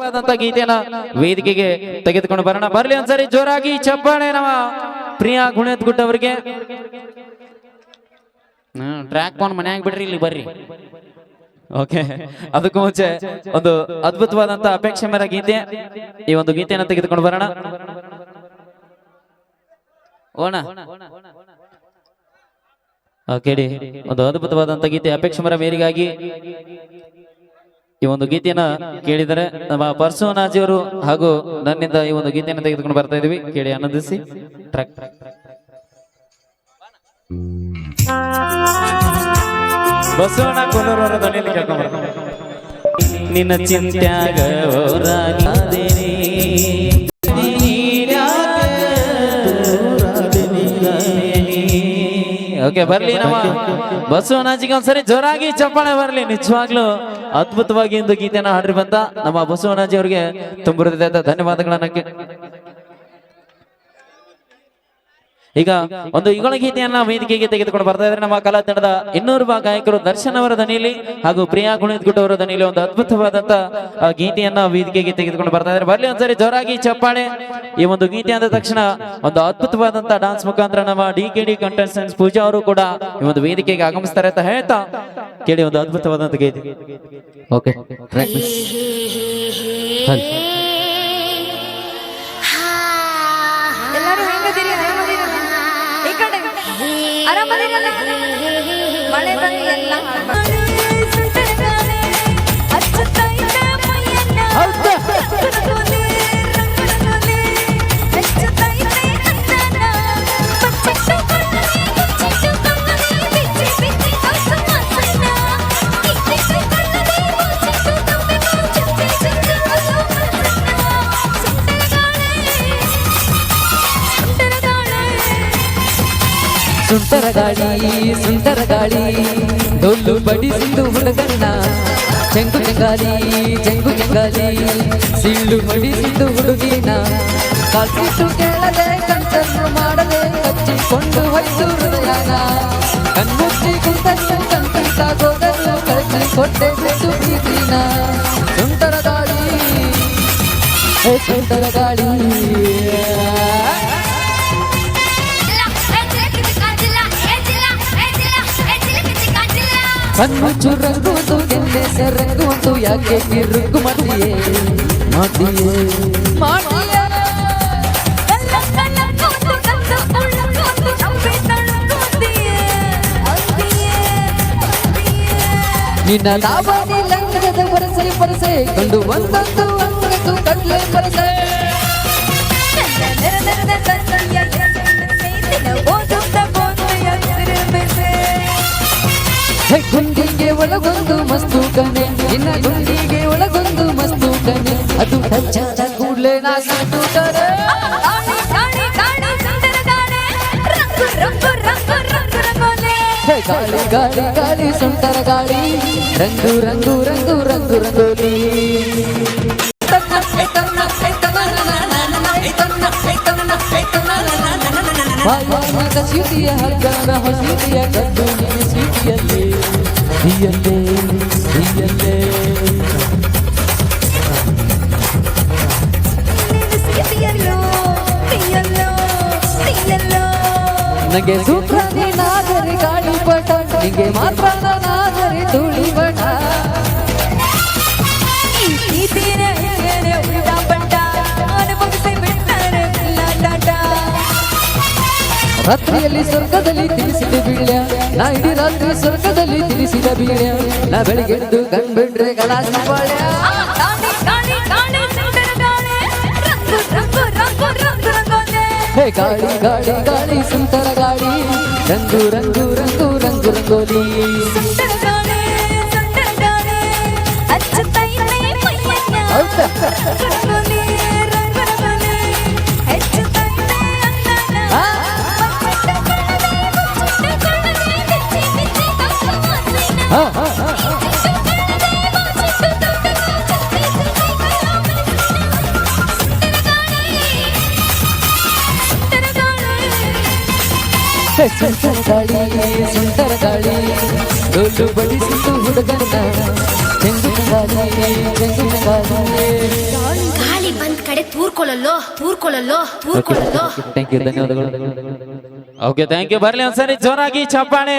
ಆದಂತ ಗೀತೆಯನ್ನ ವೇದಿಕೆಗೆ ತೆಗೆದುಕೊಂಡು ಬರೋಣ. ಬರ್ಲಿ ಒಂದ್ಸರಿ ಜೋರಾಗಿ ಚಪ್ಪಾಳೆ ನಮ್ಮ ಪ್ರಿಯಾ ಗುಣೇತ್ ಗುಡ್ ಅವರಿಗೆ. ಟ್ರ್ಯಾಕ್ ಫೋನ್ ಮನ್ಯಾಗ ಬಿಡ್ರಿ, ಇಲ್ಲಿ ಬರ್ರಿ. ಓಕೆ, ಅದಕ್ಕೂ ಮುಂಚೆ ಒಂದು ಅದ್ಭುತವಾದಂತ ಅಪೇಕ್ಷೆ ಮೇರ ಗೀತೆ, ಈ ಒಂದು ಗೀತೆಯನ್ನ ತೆಗೆದುಕೊಂಡು ಬರೋಣ. ಓಣ ಕೇಳಿ, ಒಂದು ಅದ್ಭುತವಾದಂತ ಗೀತೆ ಅಪೇಕ್ಷೆ ಮೇರ ಮೇರಿಗಾಗಿ ಈ ಒಂದು ಗೀತೆಯನ್ನ ಕೇಳಿದರೆ ನಮ್ಮ ಪರ್ಸೋನಾಜಿ ಅವರು ಹಾಗೂ ನನ್ನಿಂದ ಈ ಒಂದು ಗೀತೆಯನ್ನು ತೆಗೆದುಕೊಂಡು ಬರ್ತಾ ಇದೀವಿ. ಕೇಳಿ ಆನಂದಿಸಿ. ಟ್ರ್ಯಾಕ್ ಬಸವಣ್ಣ ಕೊಲ್ಲೂರವರ ಧ್ವನಿಯಲ್ಲಿ ಕೇಳ್ಕೊಂಡು ಬರ್ತಾರೆ. ನಿನ್ನ ಚಿಂತ್ಯಾಗ ಓಕೆ, ಬರ್ಲಿ ನಮ್ಮ ಬಸವನಾಜಿಗೆ ಒಂದ್ಸರಿ ಜೋರಾಗಿ ಚಪ್ಪಾಳೆ ಬರ್ಲಿ. ನಿಜವಾಗ್ಲೂ ಅದ್ಭುತವಾಗಿ ಒಂದು ಗೀತೆನ ಹಾಡ್ರಿ ಬಂತ ನಮ್ಮ ಬಸವನಾಜಿ ಅವರಿಗೆ ತುಂಬ ಹೃದಯದ ಧನ್ಯವಾದಗಳನ್ನ. ಈಗ ಒಂದು ಯುಗಳ ಗೀತೆಯನ್ನ ವೇದಿಕೆಗೆ ತೆಗೆದುಕೊಂಡು ಬರ್ತಾ ಇದ್ದಾರೆ ನಮ್ಮ ಕಲಾ ತಂಡದ 200 ಗಾಯಕರು ದರ್ಶನ್ ಅವರ ದನಿಯಲ್ಲಿ ಹಾಗೂ ಪ್ರಿಯಾ ಗುಣೇತ್ ಗುಡ್ ಅವರ ದನಿಯಲ್ಲಿ ಒಂದು ಅದ್ಭುತವಾದಂತ ಗೀತೆಯನ್ನ ವೇದಿಕೆಗೆ ತೆಗೆದುಕೊಂಡು ಬರ್ತಾ ಇದ್ದಾರೆ. ಬರ್ಲಿ ಒಂದ್ಸರಿ ಜೋರಾಗಿ ಚಪ್ಪಾಳೆ. ಈ ಒಂದು ಗೀತೆ ಅಂದ ತಕ್ಷಣ ಒಂದು ಅದ್ಭುತವಾದಂತ ಡಾನ್ಸ್ ಮುಖಾಂತರ ನಮ್ಮ ಡಿ ಕಂಟೆಸ್ಟೆಂಟ್ಸ್ ಪೂಜಾ ಅವರು ಕೂಡ ಈ ಒಂದು ವೇದಿಕೆಗೆ ಆಗಮಿಸ್ತಾರೆ ಅಂತ ಹೇಳ್ತಾ ಕೇಳಿ ಒಂದು ಅದ್ಭುತವಾದಂತ ಗೀತೆ. ಓಕೆ, ಮಳೆ ಬಂದು ಎಲ್ಲ ಸುಂಟರ ಗಾಳಿ ಡೊಳ್ಳು ಬಡಿಸಿದ್ದು ಹುಡುಗಣ್ಣ, ಚೆಂಗು ಚೆಂಗಾಲಿ ಸಿಳ್ಳು ಬಡಿಸಿದ್ದು ಹುಡುಗಿನ, ಕಾಲ್ಸಿಟ್ಟು ಕೇಳದೆ ಕನ್ಸನ್ನು ಮಾಡದೆ ಕಚ್ಚಿಕೊಂಡು ಹೋಯ್ತು ಹೃದಯನ, ಕಣ್ಣುಚ್ಚಿ ಕುಂತನ್ನು ಕಣ್ಕಂತಾಗೋದನ್ನು ಕಳಿಸಿ ಕೊಟ್ಟೆ ಬಿಟ್ಟು ಪ್ರೀತಿನ. ಸುಂಟರ ಗಾಳಿ ಕಣ್ಣುಚ್ಚು ರಂಗುವುದು ಗೆಲ್ಲೆ ಸೆರಂಗುವುದು ಯಾಕೆ ಕಿರುಗು ಮಾಡಿಯೇ ನಿನ್ನ ಲಾಭಿ ಲಂಗದ ಪರಸೆ ಕಂಡು ಒಂದೊಂದು ಅಂಗದ್ದು ಕಡ್ಲೆ ಪರಸೆ ಗುಂಡಿಗೆ ಒಳಗೊಂದು ಮಸ್ತು ಕಣೆ, ನಿನ್ನ ಗುಂಡಿಗೆ ಒಳಗೊಂದು ಮಸ್ತು ಕಣೆ, ಅದು ಕಚ್ಚಾದ ಕೂಡಲೇ ನಾ ಸಾಟುತ್ತಾರೆ. ಗಾಳಿ ಸುಂಟರ ಗಾಳಿ ರಂಗು ರಂಗೋಲಿ. ಬಾಯಾಗ ಸಿಟಿಯ ಹಗ್ಗನ ಹೊಸಿಟಿಯ ಕದ್ದು ಸಿಟಿಯಲ್ಲೇ ನನಗೆ ಸೂತ್ರ ನೀನಾದರೆ ಗಾಳಿ ಪಟ, ನಿಗೆ ಮಾತ್ರ ನಾನಾದರೆ ತುಳಿ ಬಟ. ರಾತ್ರಿಯಲ್ಲಿ ಸ್ವರ್ಗದಲ್ಲಿ ತಿಳಿಸಿದ ಬೀಳ್ಯ, ನಾ ಇಡೀ ರಾತ್ರಿ ಸ್ವರ್ಗದಲ್ಲಿ ತಿಳಿಸಿದ ಬೀಳ್ಯ, ನಾ ಬೆಳಿಗ್ಗೆದ್ದು ಕಂಡ್ಬಿಟ್ರೆ ಗಲಾಸ ಬಾಳ್ಯ. ಗಾಳಿ ಸುಂಟರ ಗಾಳಿ ರಂಗು ರಂಗೋಲಿ. ಸುಂಟರ ಗಾಳಿ ಡೋಲು ಬಡಿಸಿತು ಹುಡುಗನ ಚೆಂಗಿನ ಗಾಳಿ ಗಾಳಿ ಬಂದ್ ಕಡೆ ತೂರ್ಕೊಳ್ಳಲ್ಲೋ ಥ್ಯಾಂಕ್ ಯು ಧನ್ಯವಾದಗಳು ಓಕೆ ಥ್ಯಾಂಕ್ ಯು. ಬರ್ಲಿ ಒಂದ್ಸರಿ ಜೋರಾಗಿ ಚಪ್ಪಾಳೆ.